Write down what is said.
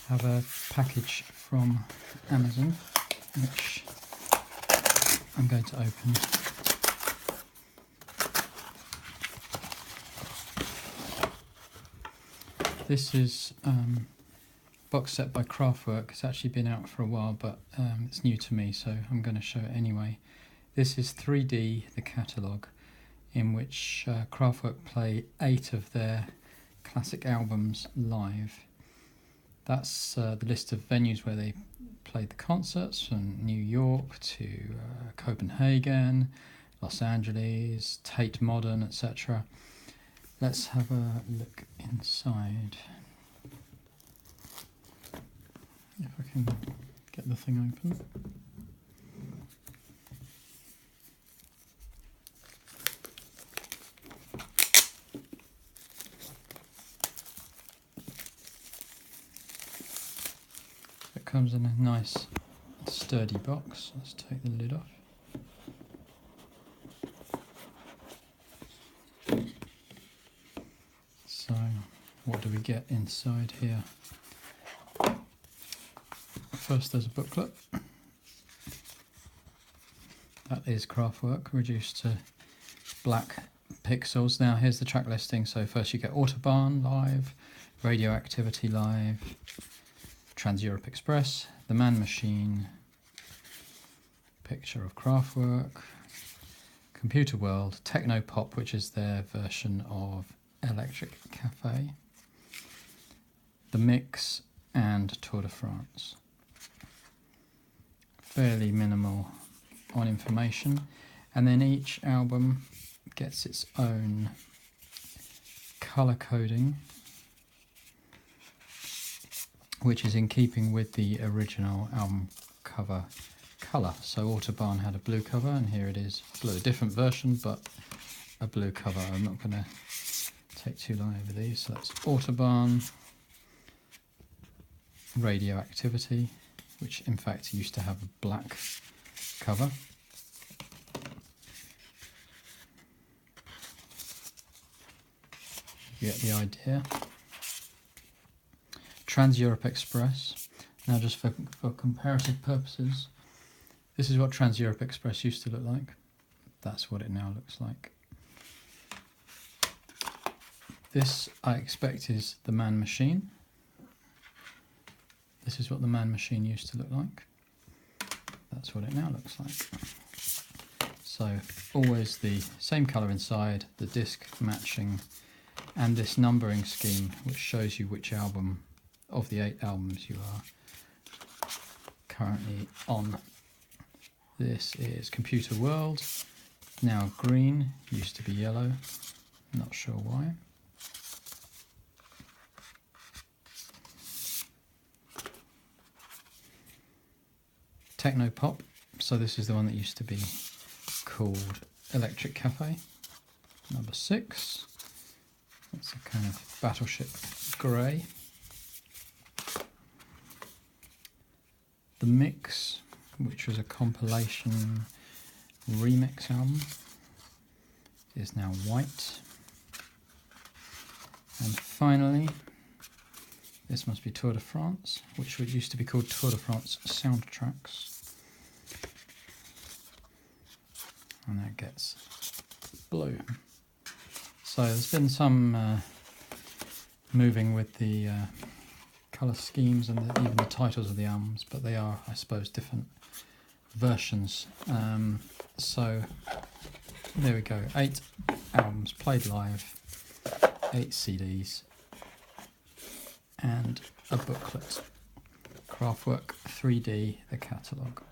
have a package from Amazon, which I'm going to open. This is box set by Kraftwerk. It's actually been out for a while, but it's new to me, so I'm going to show it anyway. This is 3D, the catalogue, in which Kraftwerk play 8 of their classic albums live. That's the list of venues where they played the concerts, from New York to Copenhagen, Los Angeles, Tate Modern, etc. Let's have a look inside. If I can get the thing open. It comes in a nice sturdy box. Let's take the lid off. So, what do we get inside here? First, there's a booklet. That is Kraftwerk, reduced to black pixels. Now, here's the track listing. So first you get Autobahn live, Radioaktivität live, Trans-Europe Express, The Mensch-Maschine, picture of Kraftwerk, Computerwelt, Techno Pop, which is their version of Electric Café, The Mix, and Tour de France. Fairly minimal on information, and then each album gets its own colour coding, which is in keeping with the original album cover colour. So Autobahn had a blue cover, and here it is blue. A different version, but a blue cover. I'm not going to take too long over these. So that's Autobahn, Radioactivity, which in fact used to have a black cover. You get the idea. Trans-Europe Express. Now, just for comparative purposes, this is what Trans-Europe Express used to look like. That's what it now looks like. This, I expect, is the Mensch-Maschine. This is what the Mensch-Maschine used to look like. That's what it now looks like. So always the same colour inside, the disc matching, and this numbering scheme which shows you which album of the 8 albums you are currently on. This is Computerwelt, now green, used to be yellow, not sure why. Techno Pop, so this is the one that used to be called Electric Café, number 6. That's a kind of battleship grey. The Mix, which was a compilation remix album, is now white. And finally, this must be Tour de France, which used to be called Tour de France Soundtracks. And that gets blue. So there's been some moving with the colour schemes and even the titles of the albums, but they are, I suppose, different versions. So there we go, 8 albums played live, 8 CDs, and a booklet. Kraftwerk 3D, the catalogue.